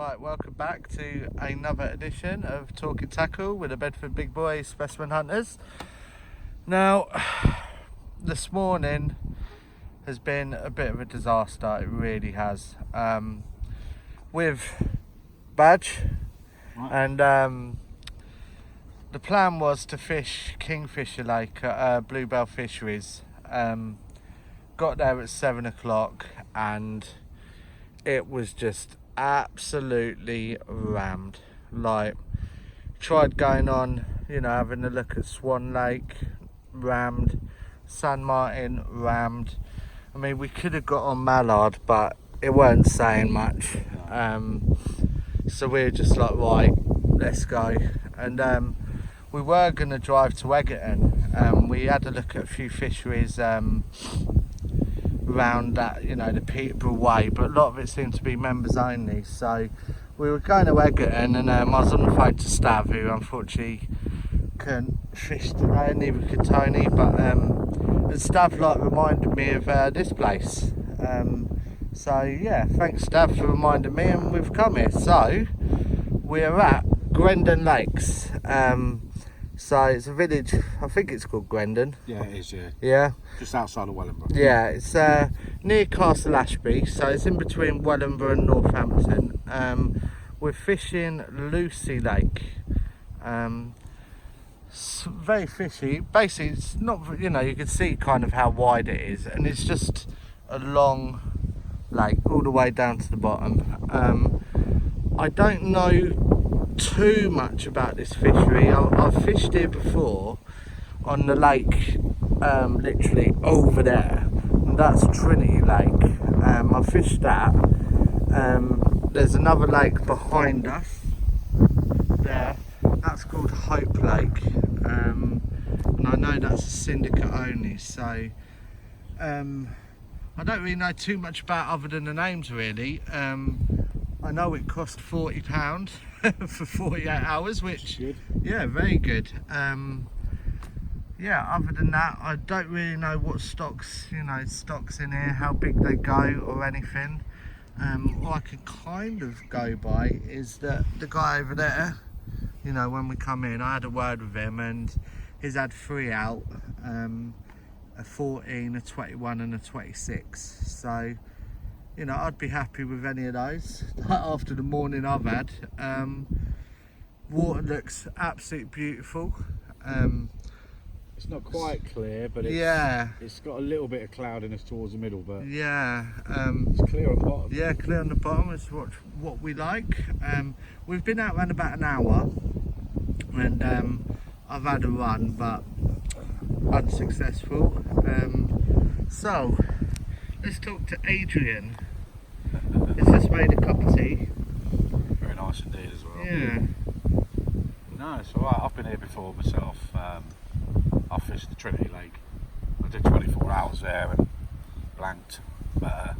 Right, welcome back to another edition of Talking Tackle with the Bedford Bigboy Specimen Hunters. Now, this morning has been a bit of a disaster, it really has. With Badge, and the plan was to fish Kingfisher Lake at Bluebell Fisheries. Got there at 7 o'clock and it was just absolutely rammed. Like, tried going on, having a look at Swan Lake, rammed. San Martin, rammed. I mean, we could have got on Mallard, but it weren't saying much. So we were just like, right, let's go. And we were going to drive to Egerton. We had a look at a few fisheries around that, the Peterborough way, but a lot of it seemed to be members only. So we were going to Egerton, and I was on the phone to Stav, who unfortunately couldn't fish today, neither could Tony, but Stav reminded me of this place. So yeah, thanks Stav for reminding me, and we've come here. So we're at Grendon Lakes. So it's a village, I think it's called Grendon. Yeah, it is, yeah. Yeah? Just outside of Wellingborough. Yeah, it's near Castle Ashby, so it's in between Wellingborough and Northampton. We're fishing Lucy Lake. It's very fishy. Basically, it's not, you can see kind of how wide it is, and it's just a long lake all the way down to the bottom. I don't know too much about this fishery. I've fished here before on the lake, literally over there, and that's Trinity Lake. I fished that. There's another lake behind us there, that's called Hope Lake, and I know that's a syndicate only, so I don't really know too much about other than the names really. I know it cost £40 for 48 hours, which, yeah, very good. Yeah, other than that, I don't really know what stocks in here, how big they go or anything. All I can kind of go by is that the guy over there, when we come in, I had a word with him, and he's had 3 out, a 14, a 21 and a 26. So, I'd be happy with any of those after the morning I've had. Water looks absolutely beautiful. It's not quite clear, but it's got a little bit of cloudiness towards the middle, but yeah, it's clear on the bottom. Yeah, clear on the bottom is what we like. We've been out around about an hour, and I've had a run, but unsuccessful. So let's talk to Adrian. He's just made a cup of tea. Very nice indeed as well. Yeah. No, it's alright. I've been here before myself. I fished the Trinity Lake. I did 24 hours there and blanked, but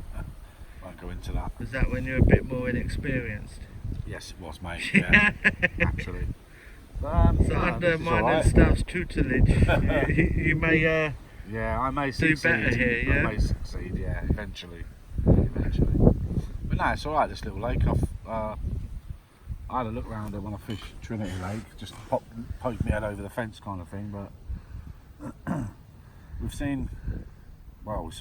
won't go into that. Was that when you were a bit more inexperienced? Yes, it was, mate. Yeah, actually. So under mine and Stav's tutelage, you may yeah, I may succeed. Do better here, yeah? I may succeed, yeah, eventually. But no, it's alright, this little lake. I had a look around it when I fished Trinity Lake, just poked my head over the fence kind of thing, but we saw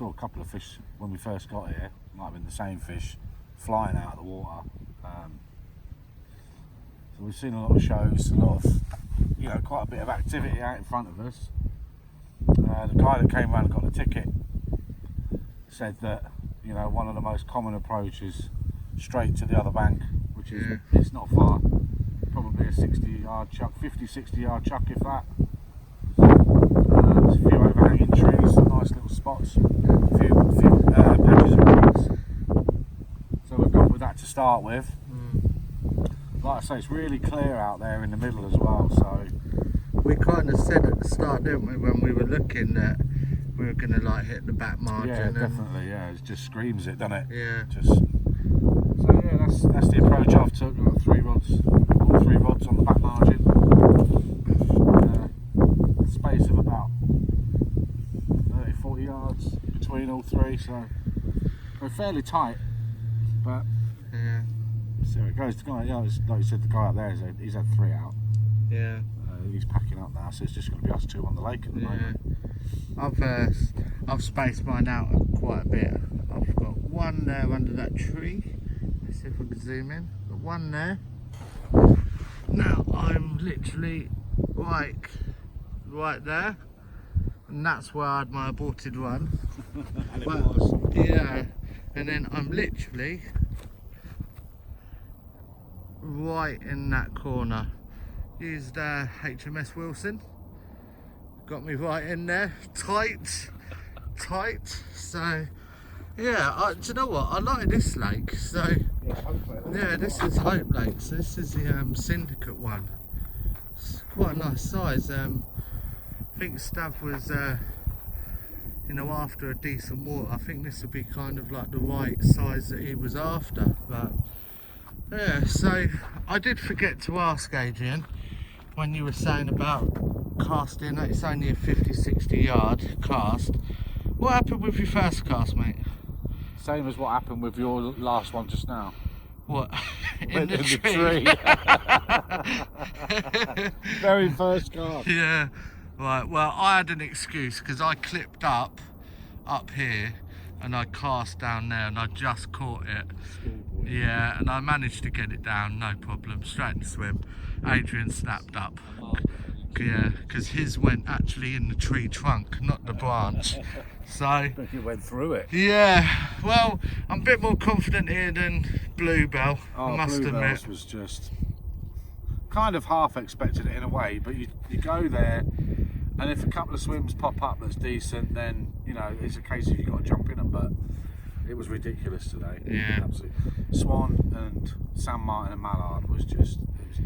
a couple of fish when we first got here. Might have been the same fish flying out of the water. So we've seen a lot of shows, a lot of, quite a bit of activity out in front of us. The guy that came around and got the ticket said that, one of the most common approaches straight to the other bank, which is, it's not far, probably a 60-yard chuck, 50-60-yard chuck if that. There's a few overhanging trees, some nice little spots, a few patches of grass. So we've gone with that to start with. Like I say, it's really clear out there in the middle as well, so we kind of said at the start, didn't we, when we were looking, that we were going to hit the back margin. Yeah, definitely. Yeah, it just screams it, doesn't it? Yeah. So yeah, that's the approach I've took. I've got 3 rods, all 3 rods on the back margin. Space of about 30-40 yards between all 3, so we're fairly tight, but yeah. see how it goes. The guy, yeah, like you said, the guy up there, he's had 3 out. Yeah. He's packing up now, so it's just going to be us 2 on the lake at the moment. I've spaced mine out quite a bit. I've got one there under that tree. Let's see if we can zoom in. Got one there. Now I'm literally right there, and that's where I had my aborted run. And it was. Yeah, and then I'm literally right in that corner. Used HMS Wilson. Got me right in there, tight. So yeah, do you know what? I like this lake. So yeah, this is Hope Lake. So this is the syndicate one. It's quite a nice size. I think Stav was, you know, after a decent water. I think this would be kind of like the right size that he was after. But yeah, so I did forget to ask Adrian when you were saying about casting that it's only a 50-60 yard cast. What happened with your first cast, mate? Same as what happened with your last one just now. What? In the tree. Very first cast. Yeah. Right. Well, I had an excuse because I clipped up here and I cast down there and I just caught it. Schoolboy. Yeah, and I managed to get it down, no problem, straight in the swim. Adrian snapped up. Yeah, because his went actually in the tree trunk, not the branch. So I think you went through it. yeah, well, I'm a bit more confident here than Bluebell, I must Bluebells admit. was just kind of half expected it in a way, but you go there, and if a couple of swims pop up that's decent, then you know it's a case of you got to jump in them. But it was ridiculous today. Yeah. Absolutely. Swan and San Martin and Mallard was just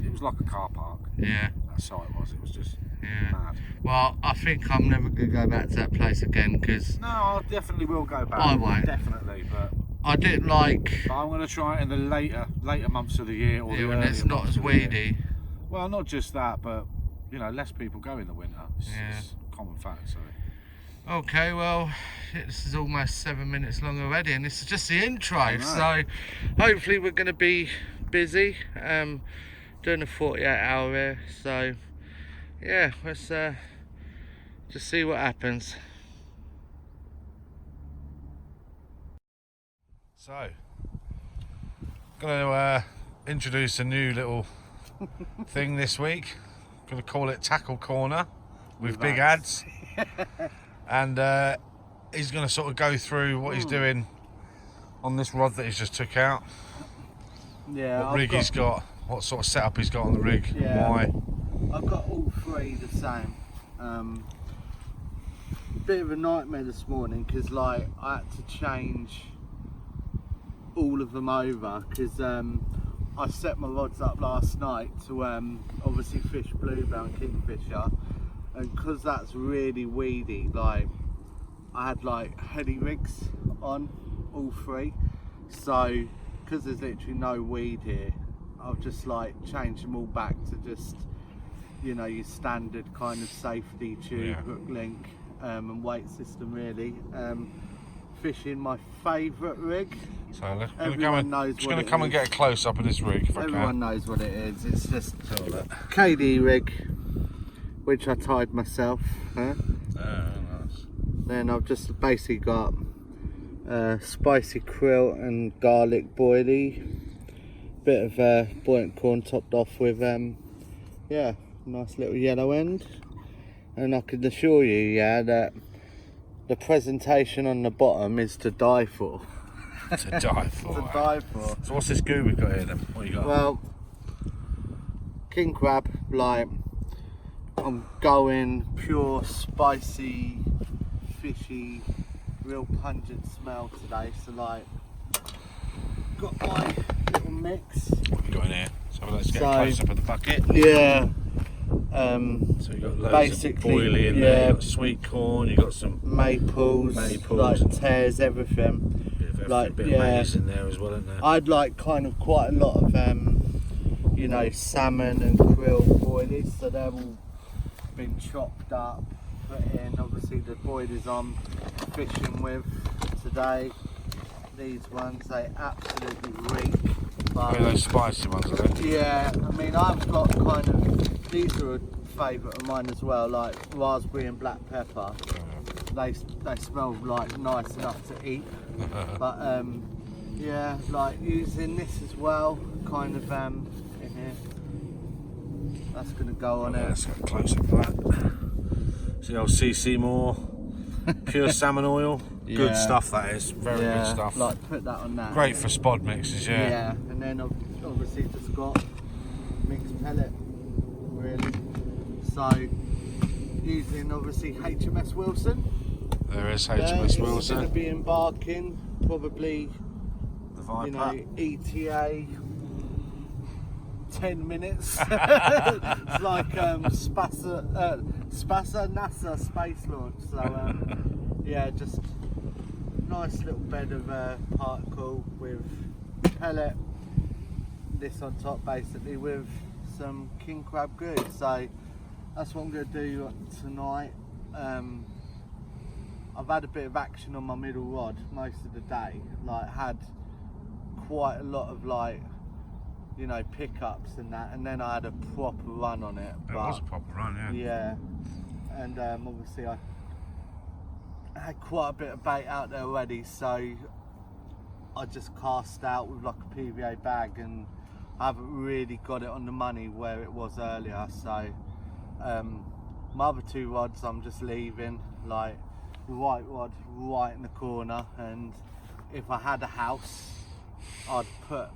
it was like a car park. Yeah. That's how it was. It was just Yeah. mad. Well, I think I'm never going to go back to that place again because No, I definitely will go back. I won't. Definitely, but I didn't like I'm going to try it in the later months of the year or the it when it's earlier not months as of the year. weedy. Well, not just that, but you know, less people go in the winter. Yeah. It's a common fact. So Okay, well, this is almost 7 minutes long already, and this is just the intro. So hopefully we're going to be busy doing a 48-hour here. So yeah, let's just see what happens. So, going to introduce a new little thing this week. Going to call it Tackle Corner with Big Adz. And he's going to sort of go through what he's doing on this rod that he's just took out. Yeah, What rig he's got, what sort of setup he's got on the rig, Yeah. why. I've got all three the same. Bit of a nightmare this morning because like I had to change all of them over because I set my rods up last night to obviously fish bluebell and kingfisher, and because that's really weedy, like I had like heady rigs on all three, so because there's literally no weed here, I've just like changed them all back to just, you know, your standard kind of safety tube, hook link and weight system really. Fishing my favourite rig. So I'm Everyone knows just what going it to come and is. get a close up of this rig if I Everyone can. knows what it is. It's just KD rig, which I tied myself. Huh? Nice. Then I've just basically got spicy krill and garlic boilie, bit of buoyant corn topped off with yeah, nice little yellow end, and I can assure you, yeah, that the presentation on the bottom is to die for. To die for. To die for. So what's this goo we've got here then? What you got? Well, king crab, like I'm going pure spicy, fishy, real pungent smell today. So like, got my little mix. What have you got in here? So let's get So- a close up of the bucket. Yeah. So you've got loads Basically, of boilie in yeah. there, you've got sweet corn, you've got some Maples, like tears, everything. bit of, Like, bit of yeah. maize in there as well, isn't there? I'd like kind of quite a lot of you know, salmon and krill boilies, so they're all been chopped up, put in. Obviously the boilies I'm fishing with today, these ones, they absolutely reek. But, those spicy ones, are they? yeah, I mean, I've got kind of, these are a favourite of mine as well, like raspberry and black pepper. They smell like nice enough to eat. But yeah, like using this as well, kind of in here. That's going to go on it. Let's get close up to that. See old CC more. Pure salmon oil. Yeah. Good stuff that is. Very good stuff. Like put that on that. Great for spod mixes, yeah. Yeah, and then obviously just got mixed pellet, really. So using obviously HMS Wilson. There is HMS Wilson. It's going to be embarking probably, The Viper. you know, ETA 10 minutes. It's like Spasa NASA space launch. So yeah, just nice little bed of particle with pellet. This on top basically with some king crab grid. So that's what I'm going to do tonight. I've had a bit of action on my middle rod most of the day. Like had quite a lot of like, you know, pickups and that, and then I had a proper run on it. It was a proper run, yeah. Yeah, and obviously I had quite a bit of bait out there already, so I just cast out with like a PVA bag, and I haven't really got it on the money where it was earlier. So my other two rods I'm just leaving, like the white rod right in the corner, and if I had a house I'd put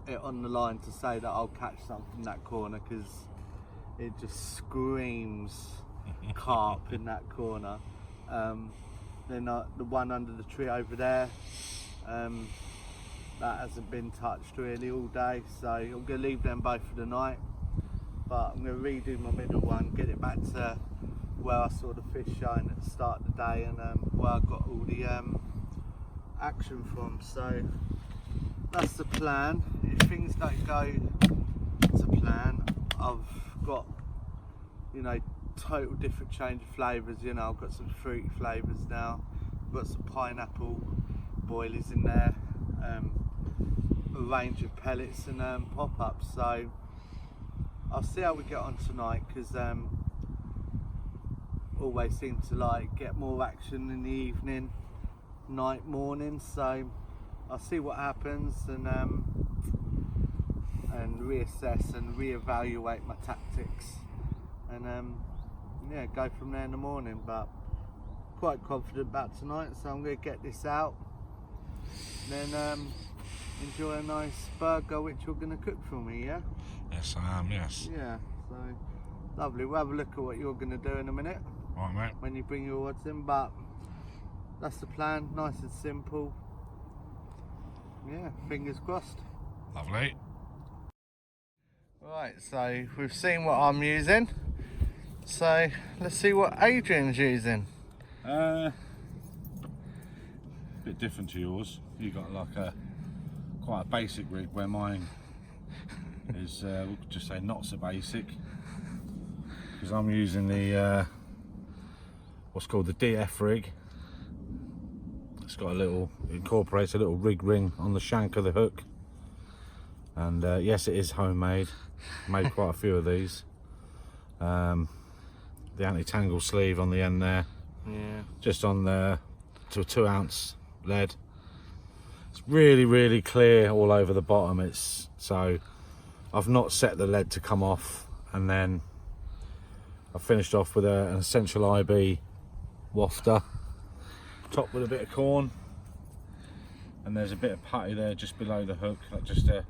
it on the line to say that I'll catch something in that corner, because it just screams carp in that corner. Then the one under the tree over there, that hasn't been touched really all day, so I'm going to leave them both for the night, but I'm going to redo my middle one, get it back to where I saw the fish shine at the start of the day, and where I got all the action from. So that's the plan. If things don't go to plan, I've got, you know, total different change of flavours. You know, I've got some fruity flavours now. I've got some pineapple boilies in there, a range of pellets and pop-ups. So I'll see how we get on tonight, because always seem to like get more action in the evening, night, morning. So I'll see what happens, and reassess and reevaluate my tactics, and yeah, go from there in the morning. But quite confident about tonight, so I'm going to get this out, then enjoy a nice burger which you're going to cook for me. Yeah? Yes, I am, yes. Yeah, so lovely. We'll have a look at what you're going to do in a minute. All right, mate. When you bring your rods in, but that's the plan, nice and simple. Yeah, fingers crossed. Lovely. Right, so we've seen what I'm using, so let's see what Adrian's using. Bit different to yours. You got like quite a basic rig, where mine is we'll just say not so basic, because I'm using the what's called the DF rig. It's got a little, incorporates a little rig ring on the shank of the hook, and yes, it is homemade. Made quite a few of these. The anti-tangle sleeve on the end there, Yeah. just on the to a 2 ounce lead. It's really clear all over the bottom. It's so I've not set the lead to come off, and then I finished off with an Essential IB wafter, topped with a bit of corn, and there's a bit of putty there just below the hook, like just a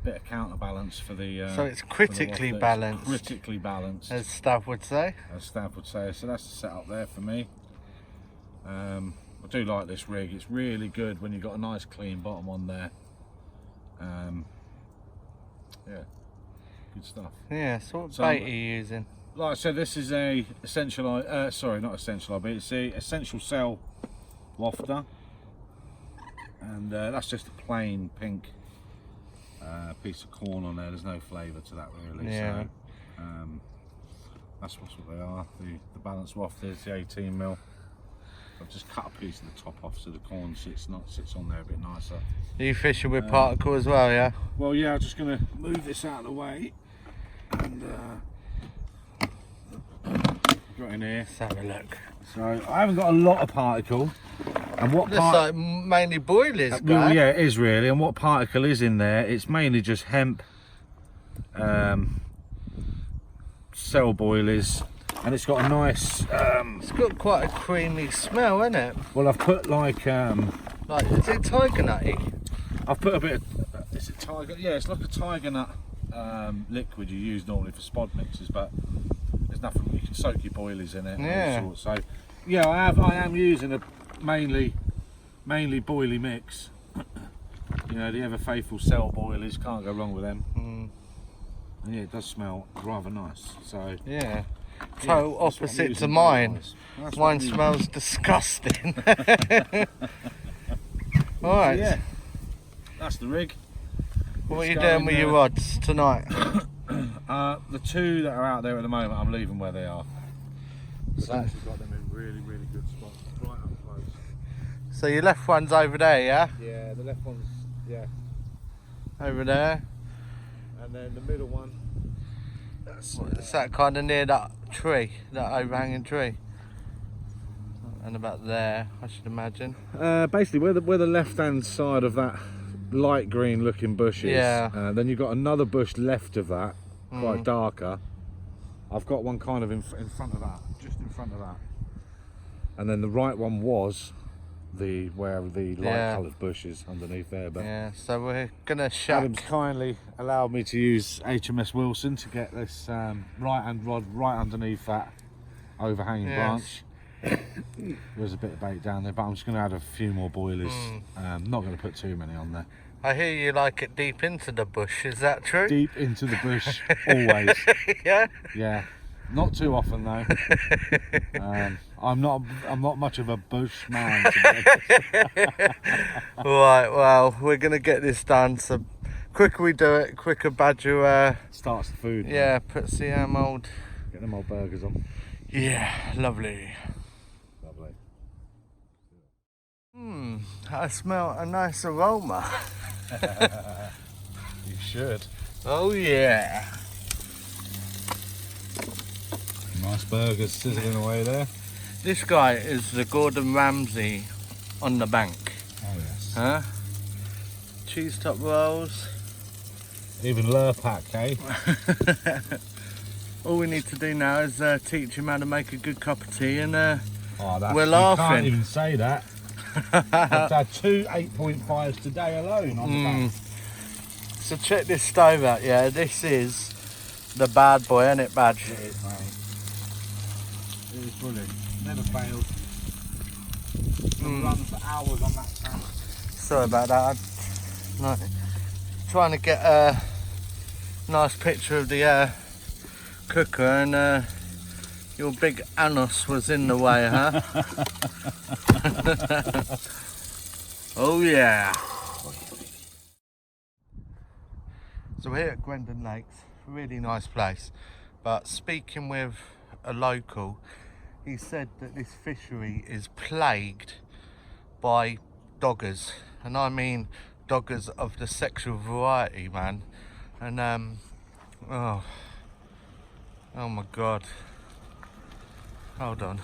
bit of counterbalance for the So it's critically balanced. Critically balanced, As Stav would say. as Stav would say. So that's the setup there for me. I do like this rig. It's really good when you've got a nice clean bottom on there. Yeah, good stuff. Yeah, so what So, bait are you using? Like I said, this is a essential, sorry, not essential IB, it's a essential cell wafter, and that's just a plain pink piece of corn on there. There's no flavour to that really. Yeah. So that's what they are. The balanced wafters, the 18mm. I've just cut a piece of the top off so the corn sits on there a bit nicer. Are you fishing with particle as well, yeah? Well, yeah, I'm just going to move this out of the way and got in here. Let's have a look. So I haven't got a lot of particle. And what looks like mainly boilies, well, yeah, it is really. And what particle is in there? It's mainly just hemp, cell boilies, and it's got a nice. It's got quite a creamy smell, isn't it? Well, I've put like is it tiger nutty? I've put a bit of. Is it tiger? Yeah, it's like a tiger nut liquid you use normally for spod mixes, but there's nothing you can soak your boilies in it. Yeah. And all sorts. So yeah, I am using a mainly boilie mix. You know, the ever faithful cell boilies, can't go wrong with them. And yeah, it does smell rather nice. So yeah, total opposite to mine. Mine smells disgusting. All right. Yeah, that's the rig. What are you doing with your rods tonight? The two that are out there at the moment, I'm leaving where they are. I've actually got them in really good spots, right up close. So your left one's over there, yeah? Yeah, the left one's, yeah. Over there. And then the middle one, Is that kind of near that tree, that overhanging tree? And about there, I should imagine. basically where the left-hand side of that light green looking bush is. Yeah. Then you've got another bush left of that, quite darker. I've got one kind of in front of that, just in front of that. And then the right one was where the light coloured bush is underneath there. But yeah, so we're gonna shack. Adam's kindly allowed me to use HMS Wilson to get this right-hand rod right underneath that overhanging branch. There's a bit of bait down there, but I'm just going to add a few more boilies. Not going to put too many on there. I hear you like it deep into the bush, is that true? Deep into the bush, always. Yeah? Yeah. Not too often though. I'm not much of a bush man. Right, well, we're gonna get this done. So quicker we do it, quicker Badger starts the food. Yeah, puts the old. Get them old burgers on. Yeah, lovely. Lovely. I smell a nice aroma. You should. Oh yeah. Nice burgers sizzling away there. This guy is the Gordon Ramsay on the bank. Oh yes. Huh? Cheese top rolls. Even Lurpak, eh? All we need to do now is teach him how to make a good cup of tea, and we're You laughing. can't even say that. I've had 2 8.5s today alone on the bank. So check this stove out, yeah. This is the bad boy, isn't it, Badge? It is, mate. It is brilliant. Never fails. Run for hours on that tank. Sorry about that. No, trying to get a nice picture of the cooker, and your big anus was in the way, huh? Oh yeah. So we're here at Grendon Lakes, really nice place. But speaking with a local, he said that this fishery is plagued by doggers, and I mean doggers of the sexual variety, man. And oh my god, hold on,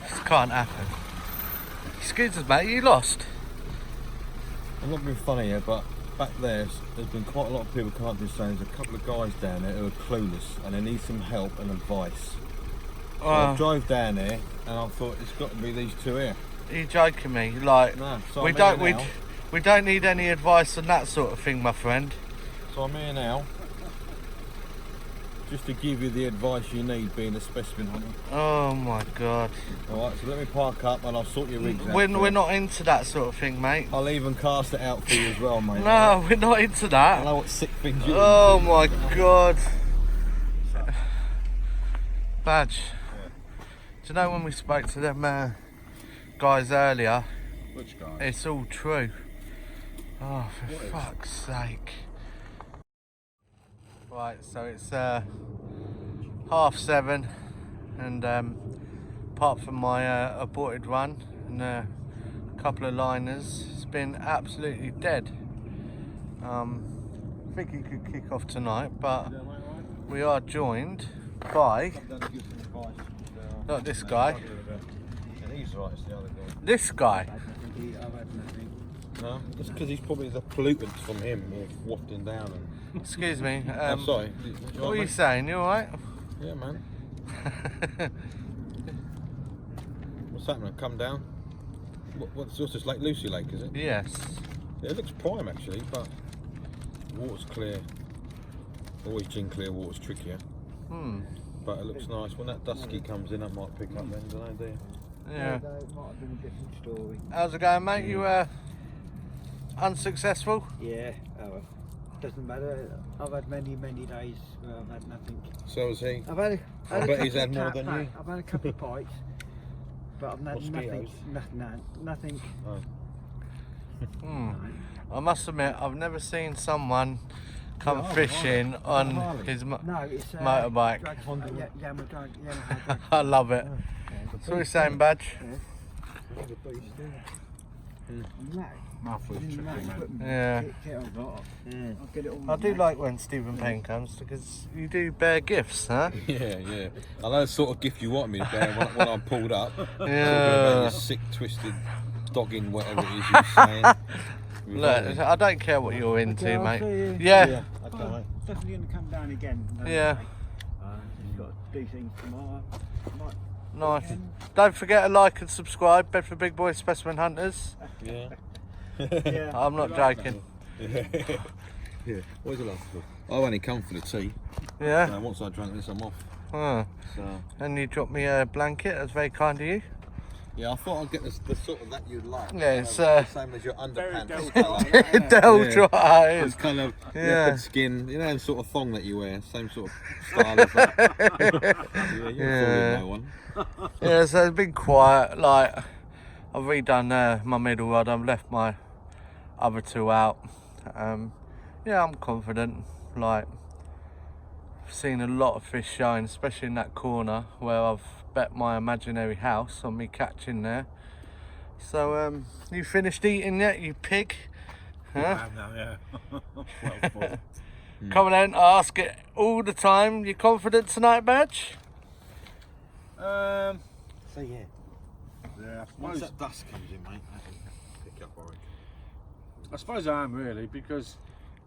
this can't happen. Excuse us, mate, you lost? I'm not being funny here, but back there's been quite a lot of people can't do saying there's a couple of guys down there who are clueless and they need some help and advice. So I drove down there and I thought it's got to be these two here. Are you joking me? Like, No, so we don't need any advice on that sort of thing, my friend. So I'm here now, just to give you the advice you need being a specimen hunter. Oh my god. Alright, so let me park up and I'll sort your rigs out. We're not into that sort of thing, mate. I'll even cast it out for you as well, mate. No, we're not into I that. know what sick things you Oh my god. Badge. Yeah. Do you know when we spoke to them guys earlier? Which guy? It's all true. Oh, for fuck's sake. Right, so it's 7:30, and apart from my aborted run and a couple of liners, it's been absolutely dead. I think he could kick off tonight, but we are joined by not this guy. He's right, it's the other guy. This guy. No, it's because he's probably the pollutants from him wafting down. And... Excuse me. I'm sorry. What are you saying? You alright? Yeah, man. What's happening? Come down. What's this Lake Lucy Lake, is it? Yes. Yeah, it looks prime actually, but water's clear. Always gin clear water's trickier. But it looks nice. When that dusky comes in, that might pick up then, don't they? Yeah. It might have been a different story. How's it going, mate? You unsuccessful? Yeah, doesn't matter. I've had many days where I've had nothing. So has he. I've had I bet he's had more than you. I've had a couple of bites, but I've had Mosquitoes. nothing. Oh. I must admit, I've never seen someone come fishing on his No, it's motorbike. Yamaha. I love it. So we're saying, Badge? Yeah. I do like when Stephen Payne comes because you do bear gifts, huh? Yeah. I know the sort of gift you want me to bear when I'm pulled up. Yeah. Talking about your sick, twisted, dogging, whatever it is you're saying. Look, I don't care what you're into, Okay, I'll mate. see you. Yeah. Okay. Definitely going to come down again. Yeah. He's got to do things tomorrow. Nice. Don't forget to like and subscribe, Bedford Bigboy Specimen Hunters. Yeah. Yeah. I'm not joking. Yeah. Where's the last one? I only come for the tea. Yeah. Once I drank this, I'm off. Oh. So. And you dropped me a blanket. That's very kind of you. Yeah, I thought I'd get the sort of that you'd like. Yeah, it's the same as your underpants. Del Yeah. dry. It's kind of Yeah. leopard skin, you know, the sort of thong that you wear, same sort of style as that. Yeah, you're Yeah. no one. Yeah, so it's been quiet. Like, I've redone my middle rod. I've left my other two out. Yeah, I'm confident. Like, I've seen a lot of fish showing, especially in that corner where I've bet my imaginary house on me catching there. So, you finished eating yet, you pig? Huh? Yeah. Coming in, I ask it all the time. You confident tonight, Badge? So yeah. Yeah. Once that dust comes in, mate, I can pick up, I reckon. I suppose I am really, because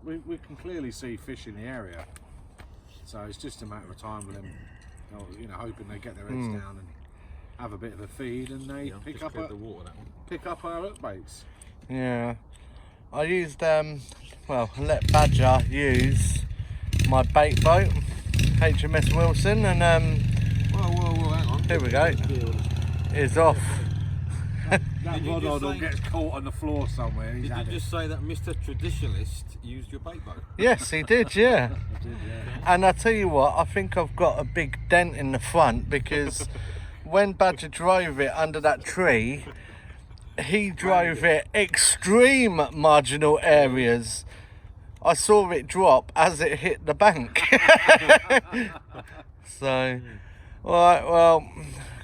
we can clearly see fish in the area. So it's just a matter of time with them, you know, hoping they get their heads down and have a bit of a feed, and they pick up the water, that one. pick up our hook baits. Yeah. I used, well, I let Badger use my bait boat, HMS Wilson, and Whoa, hang on. here we go. It's off. That Did you rod just will say- get caught on the floor somewhere. He's Did you had it. just say that Mr. Traditionalist used your bait boat? Yes, he did, yeah. And I tell you what, I think I've got a big dent in the front because when Badger drove it under that tree, he drove it extreme marginal areas. I saw it drop as it hit the bank. So, alright, well,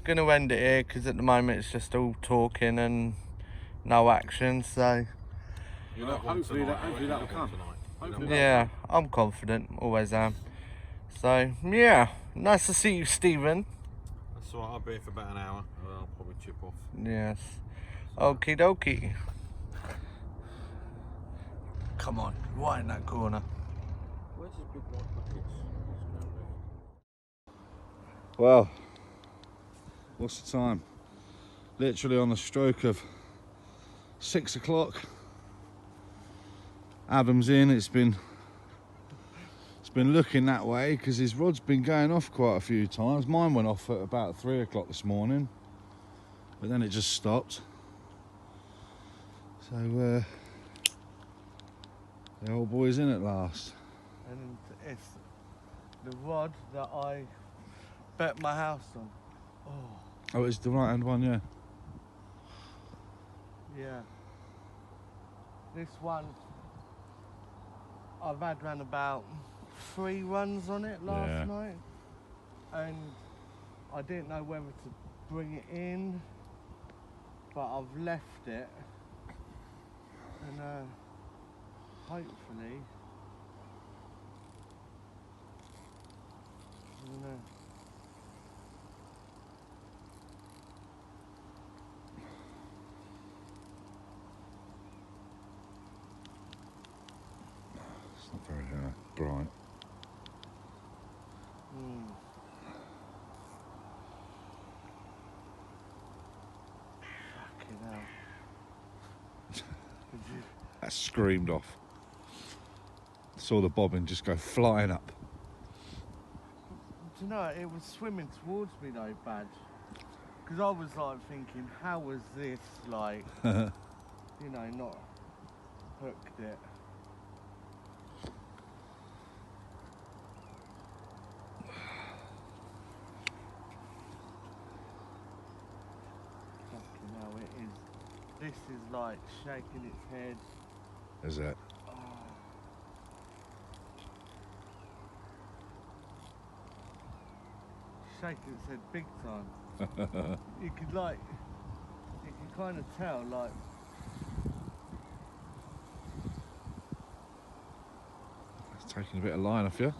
gonna end it here because at the moment it's just all talking and no action. So, Well, hopefully that'll come. Hopefully yeah, I'm confident, always am. So, yeah, nice to see you, Stephen. That's all right, I'll be here for about an hour. I'll probably chip off. Yes. Okie dokie. Come on, right in that corner. Where's his big white buckets? Well, what's the time? Literally on the stroke of 6 o'clock. Adam's in. It's been looking that way because his rod's been going off quite a few times. Mine went off at about 3 o'clock this morning, but then it just stopped. So the old boy's in at last. And it's the rod that I bet my house on. Oh, it's the right hand one, yeah. Yeah. This one, I've had round about 3 runs on it last Yeah. night. And I didn't know whether to bring it in, but I've left it, and hopefully, I don't know. It's not very bright. Fucking hell. That screamed off. Saw the bobbin just go flying up. Do you know, it was swimming towards me though, Badge. Because I was like thinking, how was this like, you know, not hooked it. Fucking hell, it is. This is like shaking its head. Is it? Shaking its head big time. You could like, you can kind of tell like. It's taking a bit of line off you.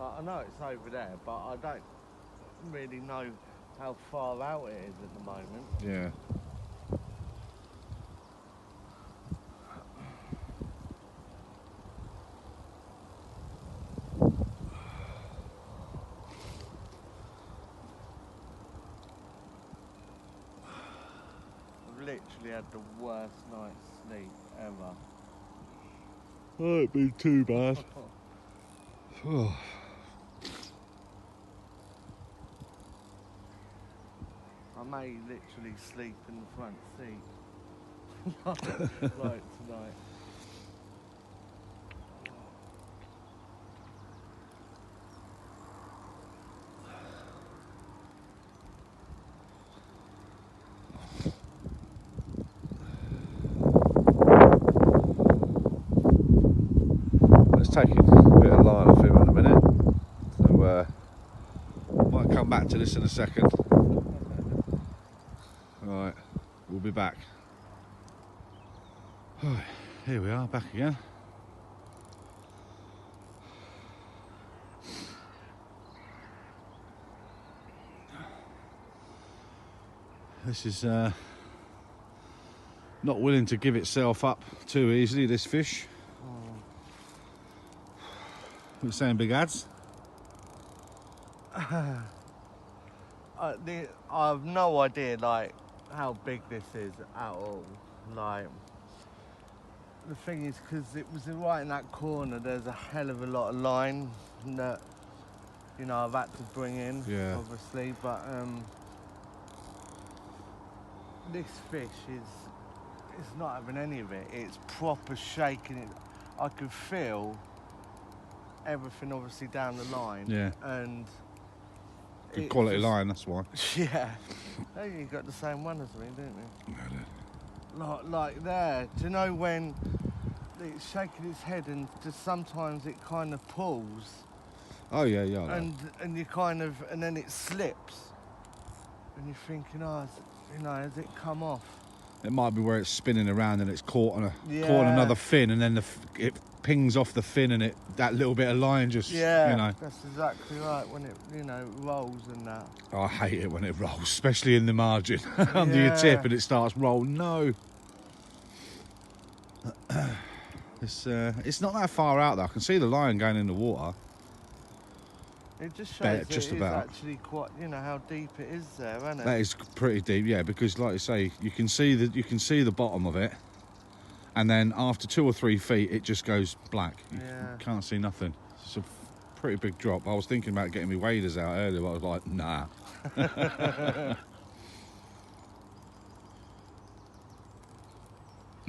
I know it's over there, but I don't really know how far out it is at the moment. Yeah. I've literally had the worst night's sleep ever. Oh, it'd be too bad. I may literally sleep in the front seat. Like tonight. It's taking a bit of line off him in a minute. So might come back to this in a second. Right, we'll be back. Right, here we are, back again. This is not willing to give itself up too easily, this fish. What are you saying, Big Adz? I have no idea like how big this is at all. Like the thing is, because it was right in that corner, there's a hell of a lot of line that, you know, I've had to bring in, Yeah. obviously, but this fish it's not having any of it. It's proper shaking it. I could feel everything obviously down the line. Yeah. And Good it quality just- line, that's why. Yeah. Oh, you got the same one as me, didn't you? Like there. Do you know when it's shaking its head and just sometimes it kind of pulls Oh yeah, yeah. I know. and you kind of, and then it slips and you're thinking, oh, you know, has it come off? It might be where it's spinning around and it's caught on Yeah. caught on another fin, and then it pings off the fin, and that little bit of line just, Yeah, you know. that's exactly right, when it, you know, rolls and that. I hate it when it rolls, especially in the margin under your Yeah. tip, and it starts rolling. No. It's not that far out though. I can see the line going in the water. It just shows Bet, that just it is about. actually quite, you know, how deep it is there, isn't it? That is pretty deep, yeah. Because like you say, you can see the bottom of it, and then after 2 or 3 feet, it just goes black. You Yeah. can't see nothing. It's a pretty big drop. I was thinking about getting my waders out earlier, but I was like, nah.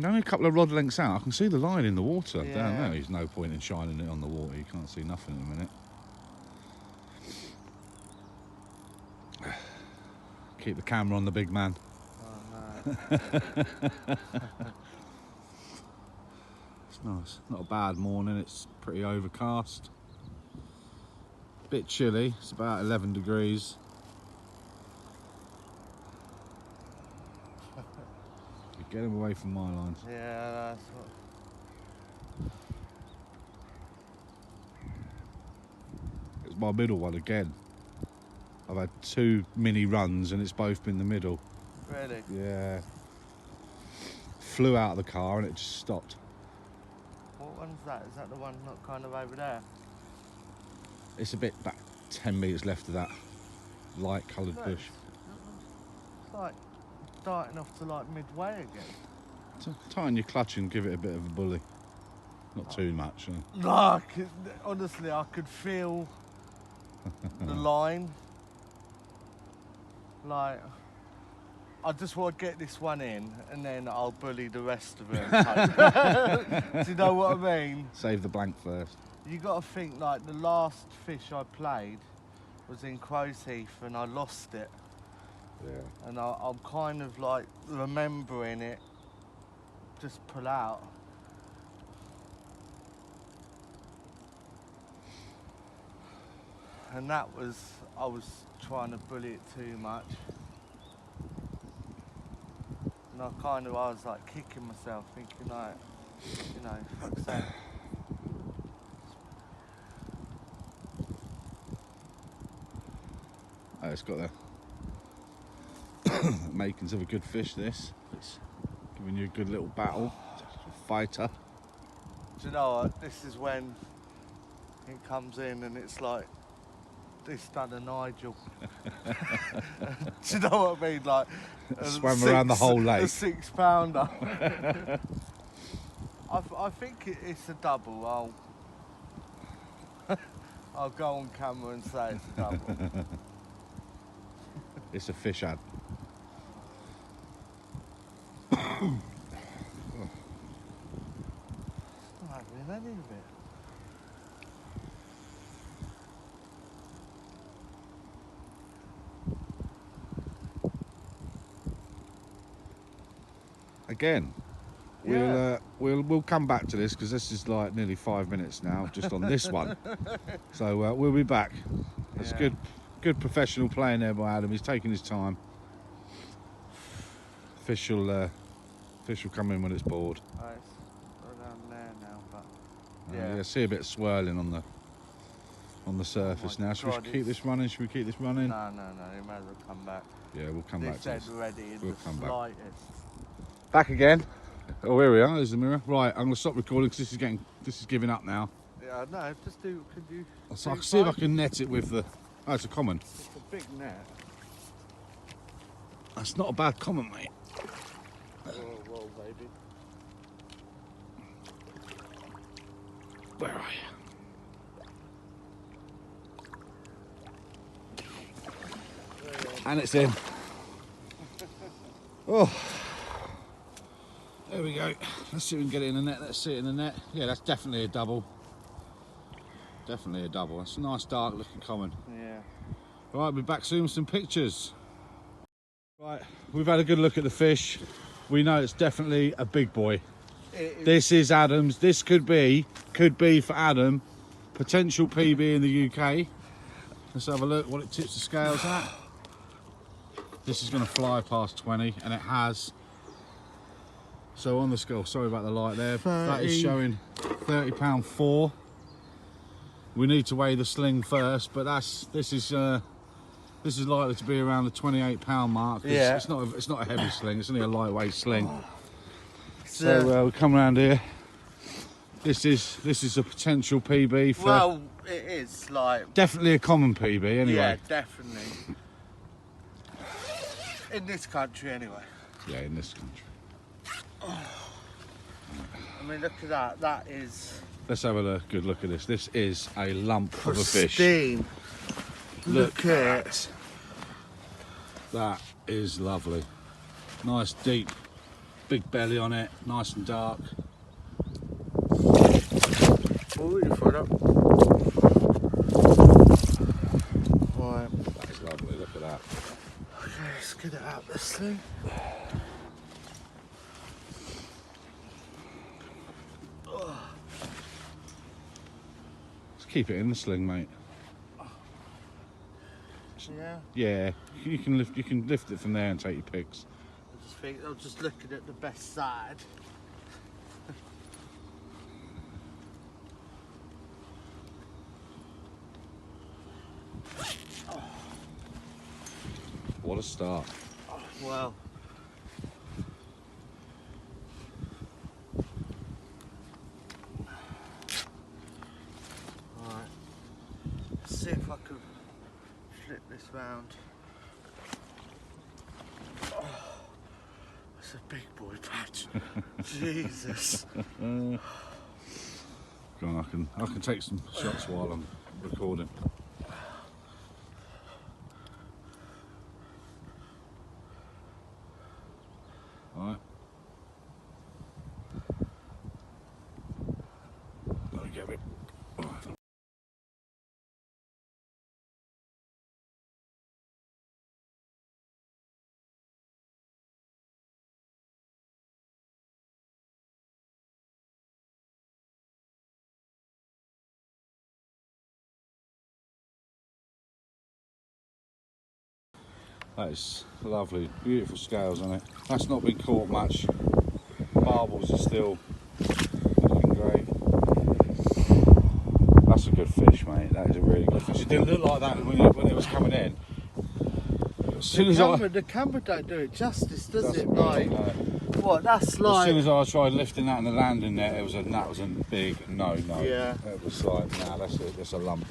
Only a couple of rod lengths out, I can see the line in the water down Yeah. there. There's no point in shining it on the water. You can't see nothing in a minute. Keep the camera on the big man. Oh, no. It's nice. Not a bad morning. It's pretty overcast. Bit chilly. It's about 11 degrees. Get him away from my lines. Yeah, that's what. It's my middle one again. I've had 2 mini runs and it's both been the middle. Really? Yeah. Flew out of the car and it just stopped. What one's that? Is that the one not kind of over there? It's a bit back, 10 metres left of that light coloured No, bush. It's like starting off to like midway again. So tighten your clutch and give it a bit of a bully. Not too much. No, honestly, I could feel the line. Like, I just want to get this one in and then I'll bully the rest of it. Do you know what I mean? Save the blank first. You got to think, like, the last fish I played was in Crow's Heath and I lost it. Yeah. And I'm kind of like remembering it just pull out. And that was, I was trying to bully it too much. And I was like kicking myself, thinking like, you know, fuck's sake. Oh, it's got the makings of a good fish, this. It's giving you a good little battle. Fighter. Do you know what? This is when it comes in and it's like, this done a Nigel. Do you know what I mean? Like, Swam around the whole lake. A 6-pounder. I think it's a double. I'll go on camera and say it's a double. It's a fish ad. Not having any of it. Again, Yeah. we'll come back to this because this is like nearly 5 minutes now just on this one. So we'll be back. That's Yeah. good professional playing there by Adam. He's taking his time. Fish will come in when it's bored. Oh, it's around there now, but Yeah, see a bit of swirling on the surface my now. Should God, we keep this running? Should we keep this running? No, you might as well come back. Yeah, we'll come back This to head this. ready in We'll the come back. slightest. Back again. Oh, here we are. There's the mirror. Right, I'm going to stop recording because this is giving up now. Yeah, no, just do, could you... So I do can see if I both? can net it with the... Oh, it's a common. It's a big net. That's not a bad common, mate. Whoa, baby. Where are you? And it's in. Oh. There we go. Let's see if we can get it in the net. Let's see it in the net. Yeah, that's definitely a double. Definitely a double. That's a nice dark looking common. Yeah. Right, we'll be back soon with some pictures. Right, we've had a good look at the fish. We know it's definitely a big boy. This is Adam's. This could be for Adam, potential PB in the UK. Let's have a look what it tips the scales at. This is going to fly past 20, and it has. So on the scale, sorry about the light there, that is showing £30.4. We need to weigh the sling first, but this is likely to be around the £28 mark. Yeah. It's not a heavy sling. It's only a lightweight sling. So we come around here. This is a potential PB for. Well, it is like. Definitely a common PB anyway. Yeah, definitely. In this country, anyway. Yeah, in this country. I mean, look at that. That is. Let's have a good look at this. This is a lump of a fish. Pristine. Look at it. That is lovely. Nice deep, big belly on it. Nice and dark. Oh, you throw it up. Right. That is lovely. Look at that. Okay, let's get it out this thing. keep it in the sling, mate. Yeah. Yeah, you can lift it from there and take your pics. I just think I'm just looking at the best side. What a start. Well. Alright. Let's see if I can flip this round. Oh, that's a big boy patch. Jesus. Go on, I can take some shots while I'm recording. Alright. Let me get it. That is lovely, beautiful scales on it. That's not been caught much. Barbels are still looking great. That's a good fish, mate. That is a really good fish. It didn't look like that when it was coming in. As soon as The camera don't do it justice, does it? Like, what? That's like. As soon as I tried lifting that and the landing there, that was a big no. Yeah. It was like, nah, that's a lump.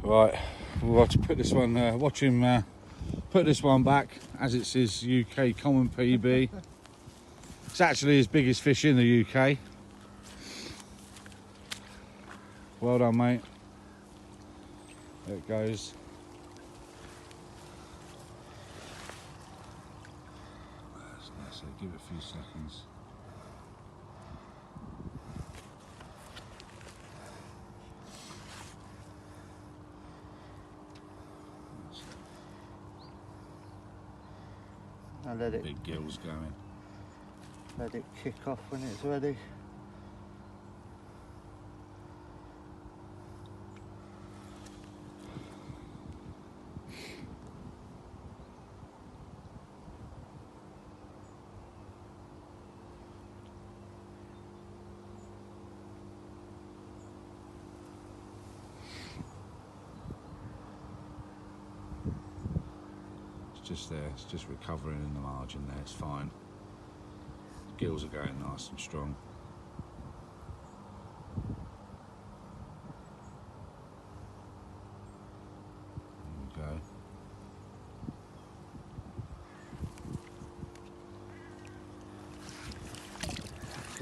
Right. We'll have to put this one, watch him put this one back as it's his UK common PB. It's actually his biggest fish in the UK. Well done, mate. There it goes. That's it, give it a few seconds. I'll let it. Big gills going. Let it kick off when it's ready. Just there, it's just recovering in the margin there, it's fine. The gills are going nice and strong. There we go.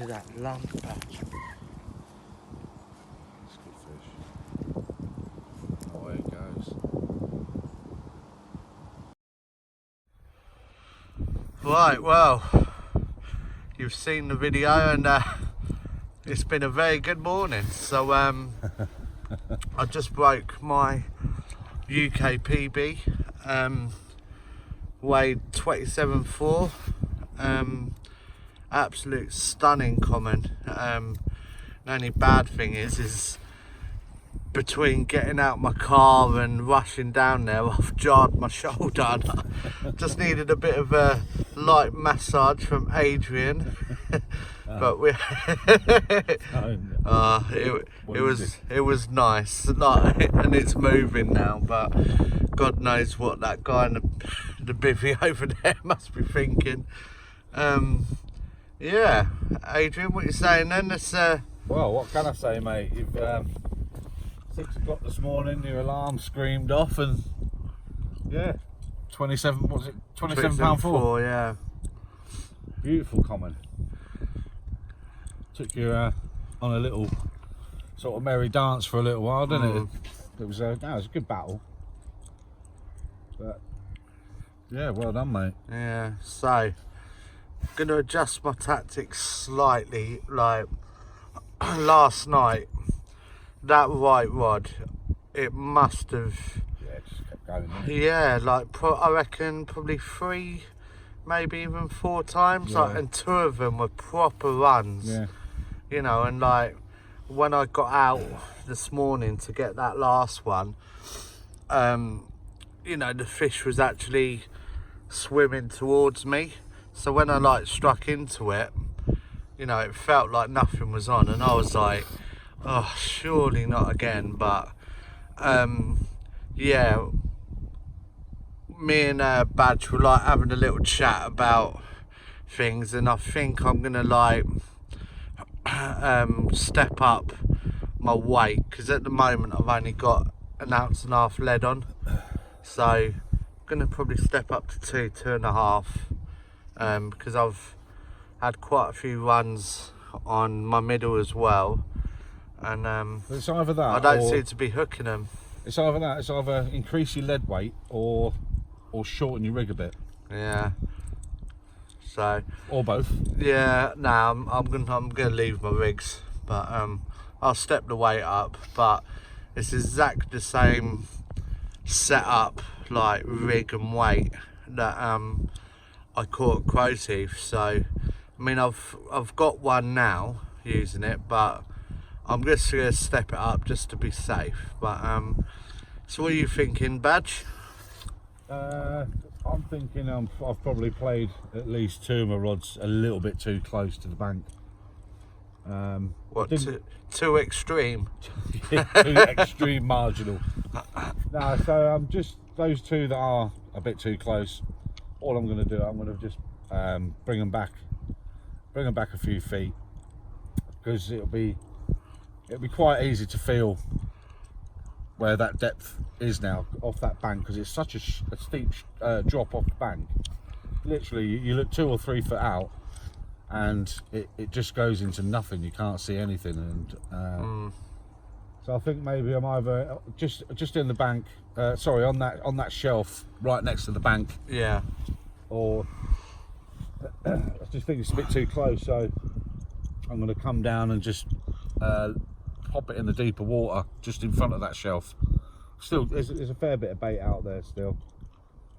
Look at that lump patch. That's good fish. Away it goes. Right, well, you've seen the video and it's been a very good morning. So I just broke my UK PB, weighed 27.4, absolute stunning common. The only bad thing is between getting out my car and rushing down there, I've jarred my shoulder. Just needed a bit of a light massage from Adrian. But we it was nice, like, and it's moving now, but God knows what that guy in the bivvy over there must be thinking. Yeah, Adrian, what you saying then? Let's well, what can I say, mate? You've 6 o'clock this morning, your alarm screamed off, and yeah, 27. What was it? £27.4. Yeah. Beautiful common. Took you on a little sort of merry dance for a little while, didn't it? It was it was a good battle. But yeah, well done, mate. Yeah. So, I'm gonna adjust my tactics slightly. Like last night, that right rod, it must have. Yeah, it just kept going. Didn't it? Yeah, like I reckon probably 3, maybe even 4 times. Yeah. Like, and 2 of them were proper runs. Yeah. You know, and like when I got out this morning to get that last one, you know, the fish was actually swimming towards me. So when I like struck into it, you know, it felt like nothing was on, and I was like, oh, surely not again. But yeah, me and Badge were like having a little chat about things, and I think I'm gonna like step up my weight, because at the moment I've only got 1.5 ounces lead on, so I'm gonna probably step up to 2.5, because I've had quite a few runs on my middle as well, and It's either that I don't or seem to be hooking them. it's either increase your lead weight or shorten your rig a bit. Yeah. So. Or both. Yeah. No, I'm gonna leave my rigs, but I'll step the weight up. But it's exactly the same setup, like rig and weight, that I caught Crow Teeth. So I mean, I've got one now using it, but I'm just gonna step it up just to be safe. But so what are you thinking, Badge? I'm thinking I've probably played at least 2 of my rods a little bit too close to the bank. What, too extreme? Too extreme marginal. No, so just those 2 that are a bit too close. All I'm going to do, I'm going to just bring them back a few feet, because it'll be quite easy to feel where that depth is now off that bank, because it's such a steep drop off the bank. Literally, you look 2 or 3 foot out, and it just goes into nothing. You can't see anything, and so I think maybe I'm either just in the bank, sorry, on that shelf right next to the bank. Yeah. Or I just think it's a bit too close, so I'm going to come down and just pop it in the deeper water just in front of that shelf. Still, there's a fair bit of bait out there still.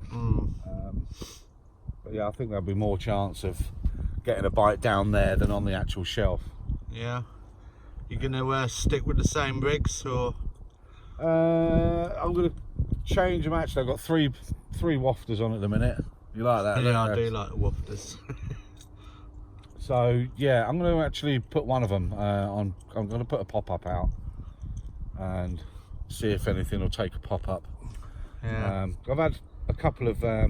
But yeah, I think there'll be more chance of getting a bite down there than on the actual shelf. Yeah. You gonna stick with the same rigs, or? I'm gonna change them. Actually, I've got three wafters on at the minute. You like that? Yeah, I do like the wafters. So yeah, I'm going to actually put one of them on. I'm going to put a pop-up out and see if anything will take a pop-up. Yeah. I've had a couple of I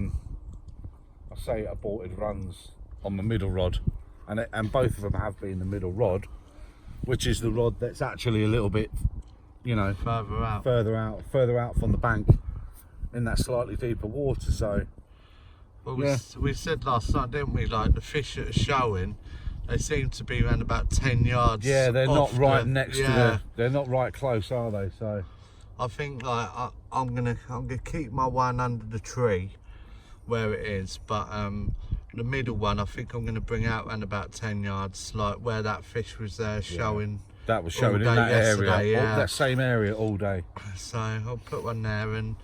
say aborted runs on the middle rod, and both of them have been the middle rod, which is the rod that's actually a little bit, you know, further out from the bank in that slightly deeper water. So well, we said last night, didn't we, like the fish that are showing, they seem to be around about 10 yards. Yeah, they're not right next to yeah. they're not right close, are they? So I think like I'm gonna keep my one under the tree where it is, but the middle one I think I'm gonna bring out around about 10 yards, like where that fish was showing. That was showing in that area, yeah. that same area all day. So I'll put one there, and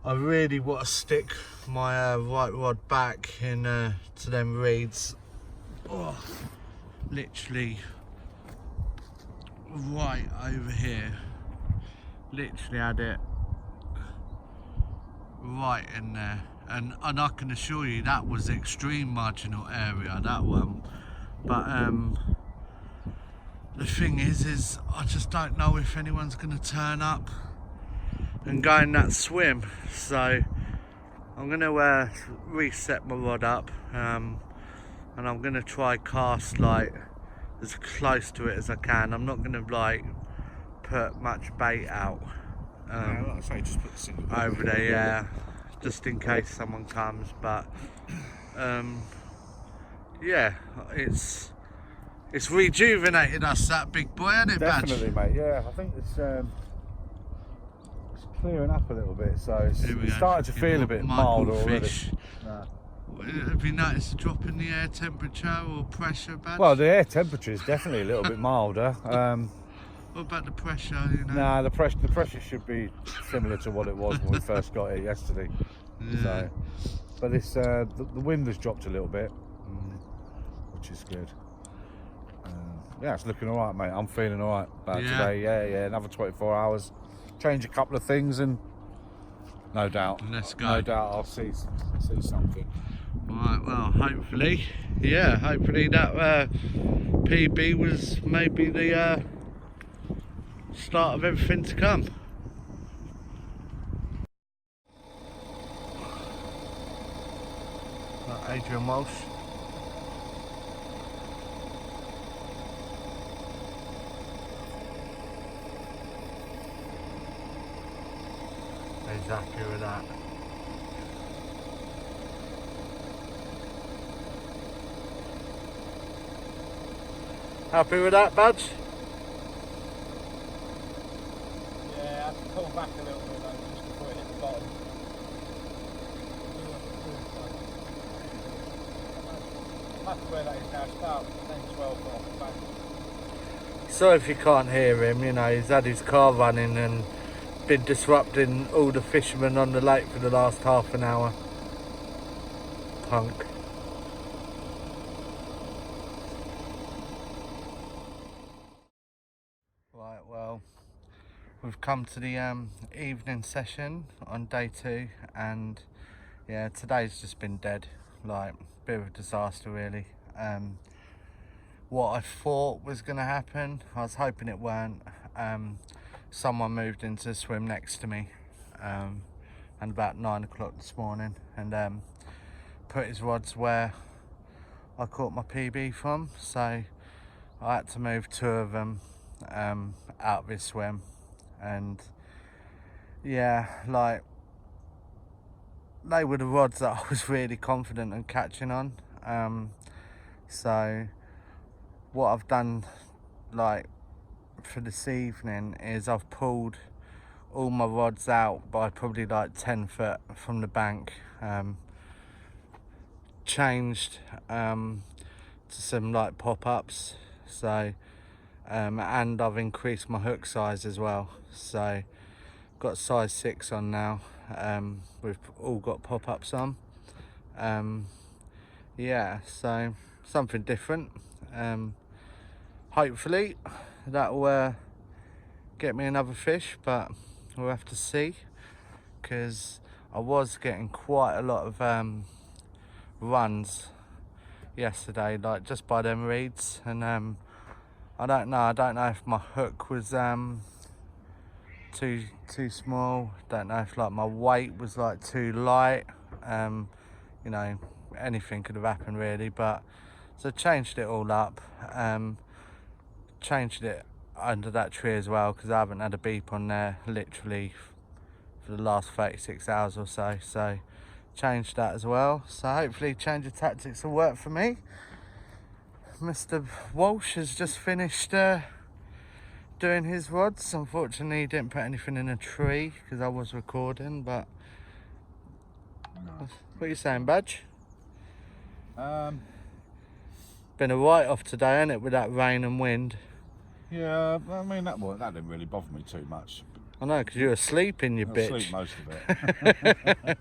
I really want to stick my right rod back in to them reeds. Oh, literally right over here. Literally had it right in there, and I can assure you that was extreme marginal area, that one. But the thing is I just don't know if anyone's going to turn up and go in that swim, so I'm going to reset my rod up, and I'm going to try cast like as close to it as I can. I'm not going to like put much bait out Yeah, like I say, just put the single over there, yeah, just in case someone comes. But yeah, it's rejuvenated us, that big boy, hasn't it, Badge? Definitely, mate. Yeah, I think it's clearing up a little bit, so it's starting to feel a bit milder already. Nah. Have you noticed a drop in the air temperature or pressure, Badge? Well, the air temperature is definitely a little bit milder. What about the pressure, you know? Nah, the pressure should be similar to what it was when we first got it yesterday. Yeah. So, but this the wind has dropped a little bit, which is good. yeah, it's looking all right, mate. I'm feeling all right about Yeah. today. Yeah, another 24 hours. Change a couple of things and no doubt. Let's go. No doubt I'll see something. Right, well, hopefully that PB was maybe the start of everything to come. Adrian Walsh. He's happy with that. Happy with that, Badge? Yeah, I have to pull back a little bit though, just before it hit the bottom. That's where that is now, it's about 10, 12 off the back. So if you can't hear him, you know, he's had his car running and been disrupting all the fishermen on the lake for the last half an hour. Punk. Right, well, we've come to the evening session on day 2, and yeah, today's just been dead. Like, bit of a disaster really. What I thought was going to happen, I was hoping it weren't. Someone moved into the swim next to me, and about 9 o'clock this morning, and put his rods where I caught my PB from, so I had to move 2 of them out of his swim. And yeah, like, they were the rods that I was really confident in catching on. So what I've done, like, for this evening is I've pulled all my rods out by probably like 10 foot from the bank, changed to some like pop-ups, so and I've increased my hook size as well, so got size 6 on now. We've all got pop-ups on. Yeah, so something different. Hopefully that'll get me another fish, but we'll have to see, because I was getting quite a lot of runs yesterday, like just by them reeds, and I don't know if my hook was too small. Don't know if like my weight was like too light. You know, anything could have happened really, but so changed it all up. Changed it under that tree as well, because I haven't had a beep on there literally for the last 36 hours or so, so changed that as well. So hopefully change of tactics will work for me. Mr. Walsh has just finished doing his rods. Unfortunately he didn't put anything in a tree because I was recording, but what are you saying, Badge? Been a write-off today, hasn't it, with that rain and wind? Yeah, I mean that didn't really bother me too much. I know, because you're asleep in your I was bitch. asleep most of it.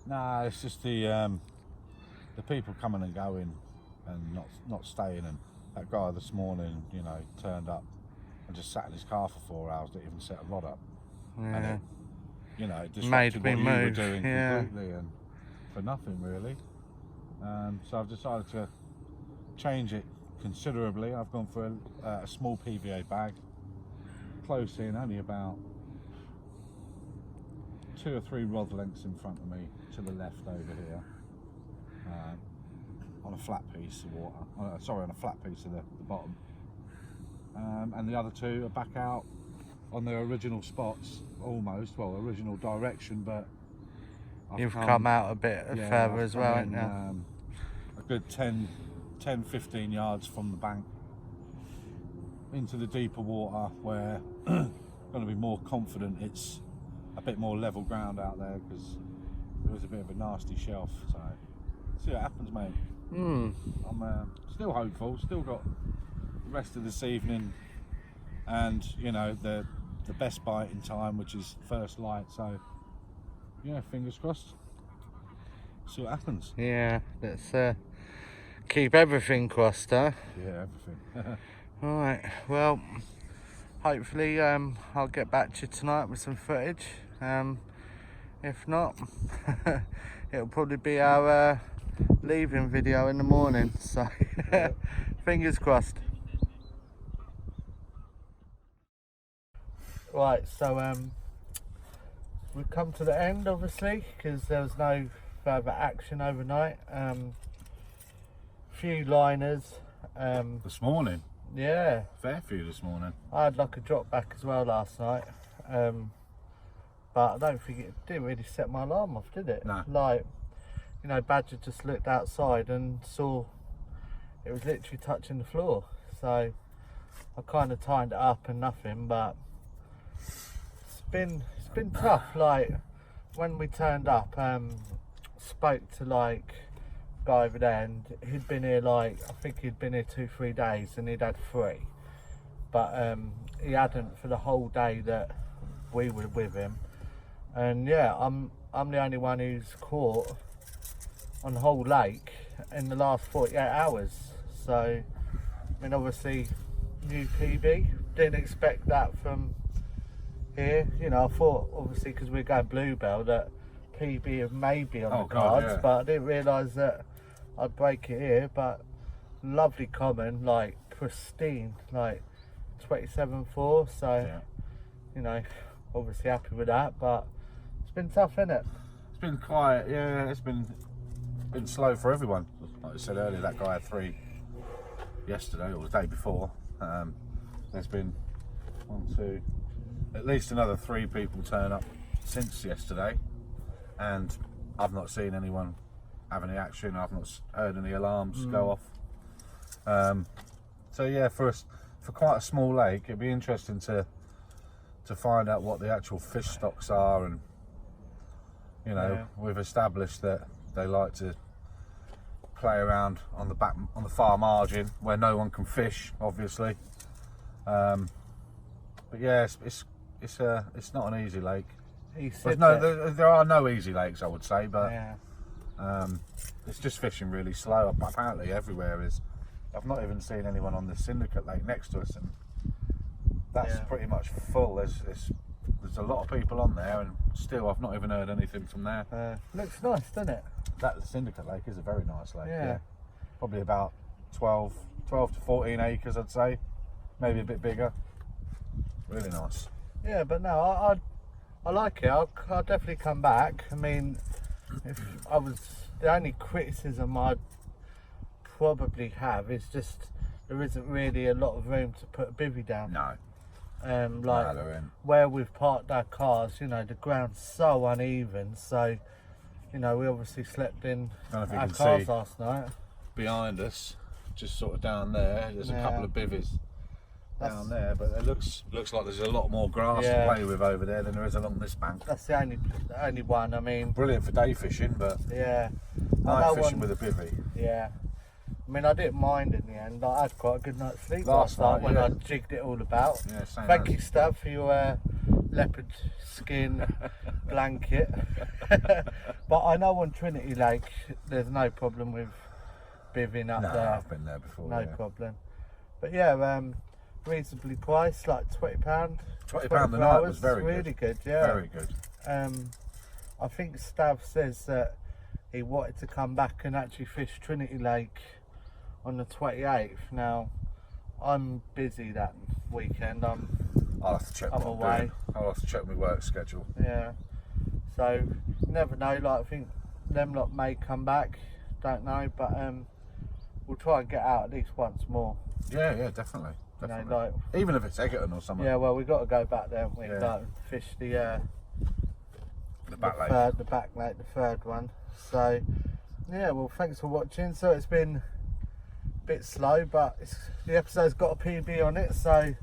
Nah, it's just the people coming and going and not staying. And that guy this morning, you know, turned up and just sat in his car for 4 hours, didn't even set a rod up. Yeah. And it, you know, it Made disrupted me what you were move, doing yeah. completely, and for nothing really. So I've decided to change it considerably. I've gone for a small PVA bag, close in, only about 2 or 3 rod lengths in front of me, to the left over here, on a flat piece of water. Sorry, on a flat piece of the bottom. And the other 2 are back out on their original spots, almost, well, original direction, but You've come out a bit further as well, haven't you? A good 10, 15 yards from the bank into the deeper water, where I'm going to be more confident it's a bit more level ground out there, because there was a bit of a nasty shelf. So see what happens, mate. I'm still hopeful, still got the rest of this evening, and you know, the best bite in time, which is first light. So yeah, fingers crossed, see what happens. Yeah, let's keep everything crossed, huh? Yeah, everything. Alright, well, hopefully I'll get back to you tonight with some footage. If not, it'll probably be our leaving video in the morning, so fingers crossed. Right, so we've come to the end, obviously, because there was no further action overnight. Few liners. This morning? Yeah. Fair few this morning. I had like a drop back as well last night. But I don't think it didn't really set my alarm off, did it? No. Like, you know, Badger just looked outside and saw it was literally touching the floor. So I kind of timed it up and nothing, but it's been tough. Like, when we turned up, spoke to like guy over there, and he'd been here like, I think he'd been here 2-3 days and he'd had 3, but he hadn't for the whole day that we were with him. And yeah, I'm the only one who's caught on the whole lake in the last 48 hours. So I mean, obviously new PB, didn't expect that from here. You know, I thought obviously because we're going Bluebell that PB may be on the cards, yeah. but I didn't realise that I'd break it here. But lovely common, like pristine, like 27.4. So Yeah. you know, obviously happy with that. But it's been tough, innit? It's been quiet, yeah, it's been slow for everyone. Like I said earlier, that guy had 3 yesterday, or the day before. There's been 1, 2, at least another 3 people turn up since yesterday, and I've not seen anyone have any action. I've not heard any alarms go off. So yeah, for quite a small lake, it'd be interesting to find out what the actual fish stocks are. And you know, we've established that they like to play around on the far margin where no one can fish, obviously. But yeah, it's not an easy lake. There are no easy lakes, I would say, but it's just fishing really slow. Apparently everywhere is. I've not even seen anyone on the Syndicate Lake next to us, and that's pretty much full. There's a lot of people on there, and still I've not even heard anything from there. Looks nice, doesn't it? That Syndicate Lake is a very nice lake. Yeah. Probably about 12 to 14 acres, I'd say, maybe a bit bigger. Really nice. Yeah, but no, I like it. I'll definitely come back. I mean, if I was, the only criticism I'd probably have is just there isn't really a lot of room to put a bivvy down. No. Like where we've parked our cars, you know, the ground's so uneven. So, you know, we obviously slept in our cars last night. Behind us, just sort of down there, there's a couple of bivvies down there, but it looks like there's a lot more grass to play with over there than there is along this bank. That's the only one. I mean, brilliant for day fishing, but night fishing with a bivvy. Yeah. I mean, I didn't mind in the end. I had quite a good night's sleep last night when I jigged it all about. Yeah, same. Thank you, Stav, for your leopard skin blanket. But I know on Trinity Lake, there's no problem with bivvying up there. I've been there before. No problem. But yeah, reasonably priced, like £20. £20 the night was very really good. Yeah. Very good. I think Stav says that he wanted to come back and actually fish Trinity Lake on the 28th. Now, I'm busy that weekend. I'll have to check I'm away. I'll have to check my work schedule. Yeah. So, you never know. Like, I think them lot may come back. Don't know, but we'll try and get out at least once more. Yeah, definitely. You know, like, even if it's Egerton or something. Yeah, well, we've got to go back there, haven't we? Yeah. Like, fish the back lake. The back lake, the third one. So, yeah, well, thanks for watching. So it's been a bit slow, but the episode's got a PB on it, so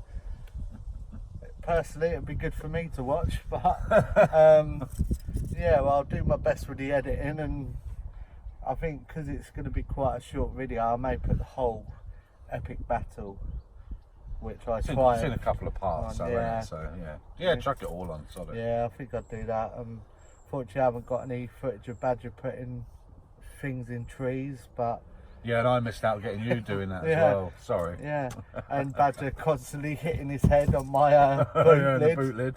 personally it'd be good for me to watch. But yeah, well, I'll do my best with the editing, and I think because it's going to be quite a short video, I may put the whole epic battle, which I try. It's in a couple of parts, so yeah, chuck it all on. Sorry. Yeah, I think I'd do that. Fortunately, I haven't got any footage of Badger putting things in trees, but Yeah, and I missed out getting you doing that as Yeah. well. Sorry. Yeah, and Badger constantly hitting his head on my boot Yeah, the lid. boot lid.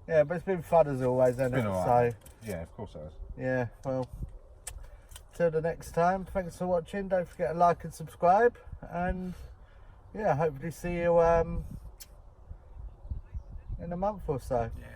Yeah, but it's been fun as always, hasn't Been it? alright. So, Yeah, of course it has. yeah, well, till the next time, thanks for watching. Don't forget to like and subscribe, and yeah, hopefully see you in a month or so. Yeah.